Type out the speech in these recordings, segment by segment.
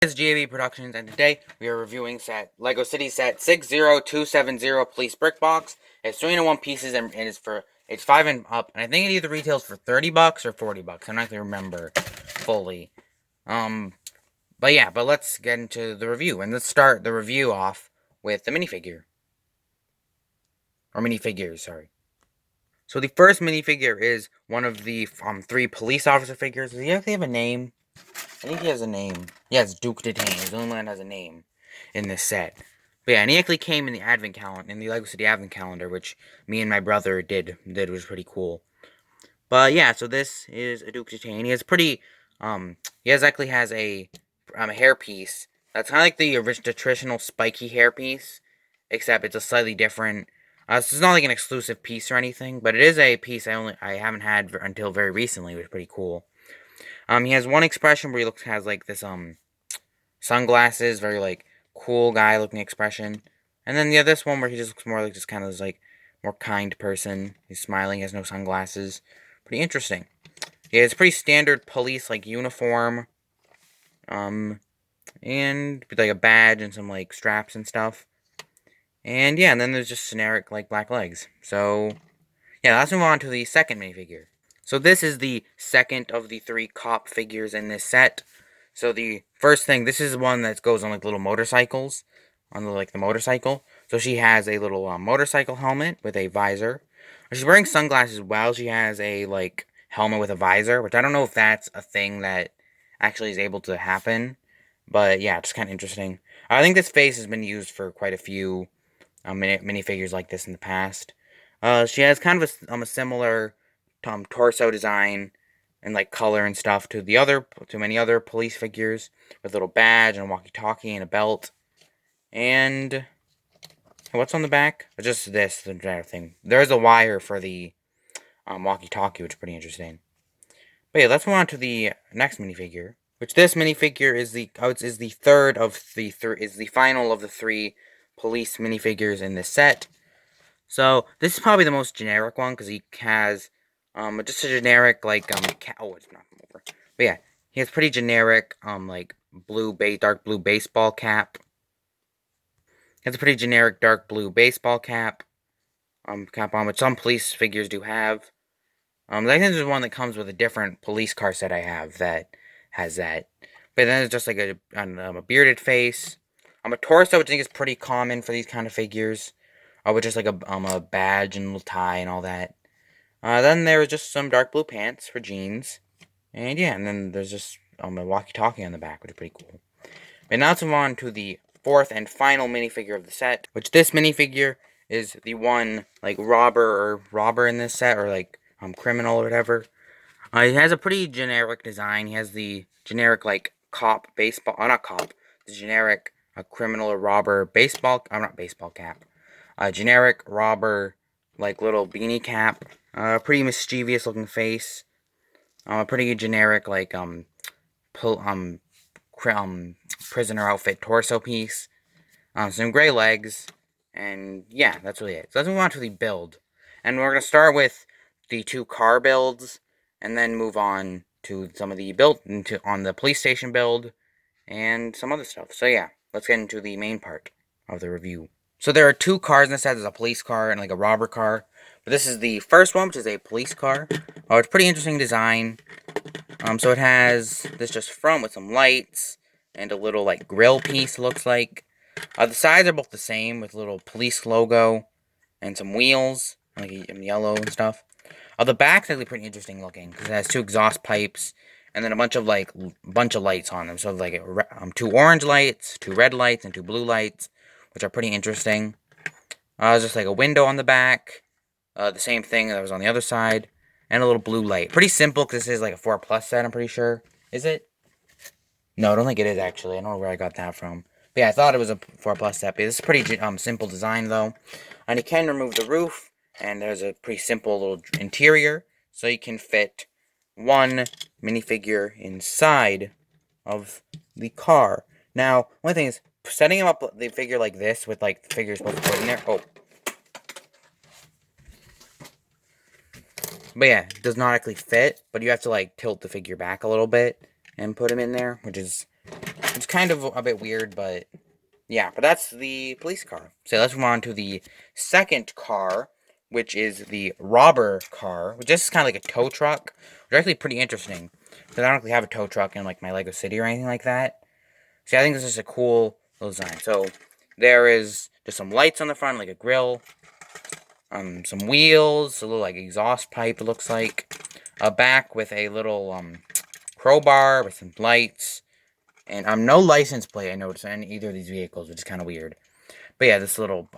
It's G.A.B. Productions, and today we are reviewing Lego City set 60270 Police Brick Box. It's 3-in-1 pieces, and it's 5 and up, and I think it either retails for $30 or $40. I'm not gonna remember fully. But let's get into the review, and let's start the review off with the minifigure, or minifigures. Sorry. So the first minifigure is one of the 3 police officer figures. Does he actually have a name? I think he has a name. Yes, Duke Detain. He's the only one that has a name in this set. But yeah, and he actually came in the advent calendar, in the Lego City advent calendar, which me and my brother did was pretty cool. But yeah, so this is a Duke Detain. He has actually has a hairpiece that's kind of like the traditional spiky hairpiece, except it's a slightly different. This is not like an exclusive piece or anything, but it is a piece I haven't had until very recently, which is pretty cool. He has one expression where has like this sunglasses, very like cool guy looking expression, and then this one where he just looks more like just kind of like more kind person. He's smiling, he has no sunglasses. Pretty interesting. Yeah, it's pretty standard police like uniform, and with like a badge and some like straps and stuff. And yeah, and then there's just generic like black legs. So yeah, let's move on to the second minifigure. So this is the second of the 3 cop figures in this set. So the first thing, this is one that goes on like little motorcycles, on the motorcycle. So she has a little motorcycle helmet with a visor. She's wearing sunglasses while she has a like helmet with a visor, which I don't know if that's a thing that actually is able to happen. But yeah, it's kind of interesting. I think this face has been used for quite a few minifigures like this in the past. She has kind of a similar torso design and like color and stuff to many other police figures, with a little badge and a walkie-talkie and a belt. And what's on the back? Just this the entire thing. There's a wire for the walkie-talkie, which is pretty interesting. But yeah, let's move on to the next minifigure. Which this minifigure is the third of the is the final of the 3 police minifigures in this set. So this is probably the most generic one because he has just a generic like oh, it's not over. But yeah, he has pretty generic like dark blue baseball cap. He has a pretty generic dark blue baseball cap cap on, which some police figures do have. I think there's one that comes with a different police car set I have that has that. But then it's just like a bearded face. A torso, which I think is pretty common for these kind of figures. With just like a badge and a little tie and all that. Then there was just some dark blue pants for jeans. And yeah, and then there's just a walkie-talkie on the back, which is pretty cool. But now let's move on to the 4th and final minifigure of the set, which this minifigure is the one like robber in this set, or like criminal or whatever. He has a pretty generic design. He has the generic like cop baseball, not cop, the generic criminal or robber baseball. Not baseball cap. Generic robber like little beanie cap. Pretty mischievous looking face. Pretty generic like prisoner outfit torso piece. Some gray legs, and yeah, that's really it. So let's move on to the build, and we're gonna start with the 2 car builds, and then move on to some of the on the police station build, and some other stuff. So yeah, let's get into the main part of the review. So there are 2 cars in this set. There's a police car and like a robber car. But this is the first one, which is a police car. Oh, it's pretty interesting design. So it has this just front with some lights and a little like grill piece, looks like. The sides are both the same with a little police logo and some wheels, like in yellow and stuff. The back's actually pretty interesting looking because it has 2 exhaust pipes and then a bunch of lights on them. So like 2 orange lights, 2 red lights, and 2 blue lights, which are pretty interesting. There's just like a window on the back, the same thing that was on the other side, and a little blue light. Pretty simple because this is like a 4+ set, I'm pretty sure. Is it? No, I don't think it is actually. I don't know where I got that from. But yeah, I thought it was a 4+ set. But this is pretty simple design though. And you can remove the roof, and there's a pretty simple little interior, so you can fit 1 minifigure inside of the car. Now, one thing is, setting up the figure like this with like the figure supposed to put in there. Oh. But yeah, it does not actually fit, but you have to like tilt the figure back a little bit and put him in there, which is It's kind of a bit weird, but yeah. But that's the police car. So let's move on to the second car, which is the robber car, which is kind of like a tow truck. It's actually pretty interesting, because I don't really have a tow truck in like my Lego City or anything like that. So I think this is a cool little design. So there is just some lights on the front, like a grill, some wheels, a little like exhaust pipe, it looks like, a back with a little crowbar with some lights, and no license plate I noticed on either of these vehicles, which is kind of weird. But yeah, this little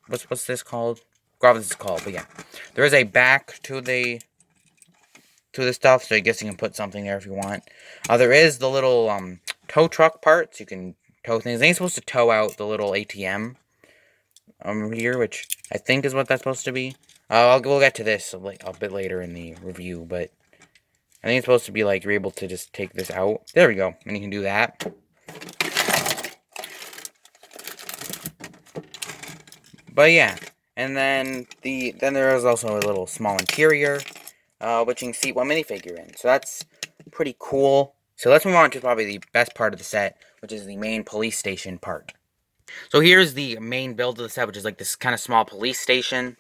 what's this called? What this is called? But yeah, there is a back to the stuff, so I guess you can put something there if you want. There is the little tow truck parts. You can tow things. I think it's supposed to tow out the little ATM here, which I think is what that's supposed to be. We'll get to this a bit later in the review, but I think it's supposed to be like you're able to just take this out. There we go, and you can do that. But yeah, and then there is also a little small interior, which you can seat one minifigure in. So that's pretty cool. So let's move on to probably the best part of the set, which is the main police station part. So here's the main build of the set, which is like this kind of small police station.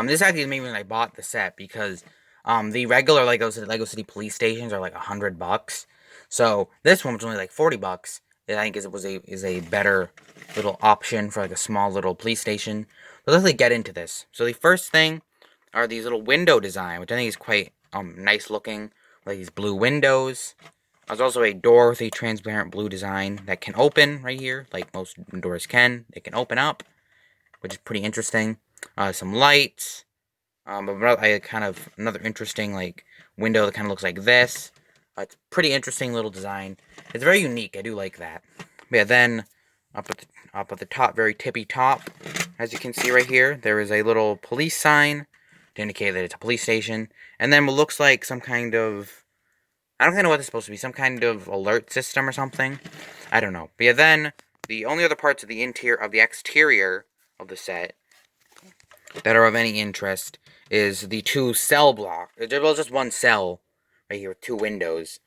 This actually is the main reason I bought the set, because the regular Lego City police stations are like $100. So this one was only like $40. I think is a better little option for like a small little police station. But let's like get into this. So the first thing are these little window design, which I think is quite nice looking, like these blue windows. There's also a door with a transparent blue design that can open right here, like most doors can. It can open up, which is pretty interesting. Some lights. Another interesting like window that kind of looks like this. It's a pretty interesting little design. It's very unique. I do like that. But yeah, then up at the top, very tippy top, as you can see right here, there is a little police sign to indicate that it's a police station. And then what looks like some kind of, I don't really know what it's supposed to be, some kind of alert system or something. I don't know. But yeah, then the only other parts of the exterior of the set that are of any interest is the two cell block. There's just one cell right here with two windows.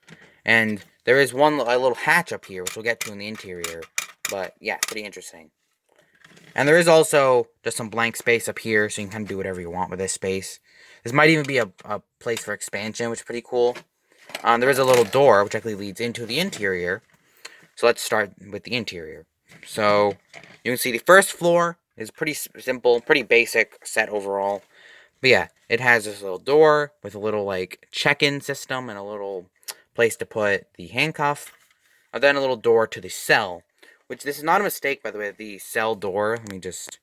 And there is a little hatch up here, which we'll get to in the interior. But yeah, pretty interesting. And there is also just some blank space up here, so you can kind of do whatever you want with this space. This might even be a place for expansion, which is pretty cool. There is a little door, which actually leads into the interior. So let's start with the interior. So you can see the first floor is pretty simple, pretty basic set overall. But yeah, it has this little door with a little like check-in system and a little place to put the handcuff. And then a little door to the cell, which this is not a mistake, by the way, the cell door. Let me just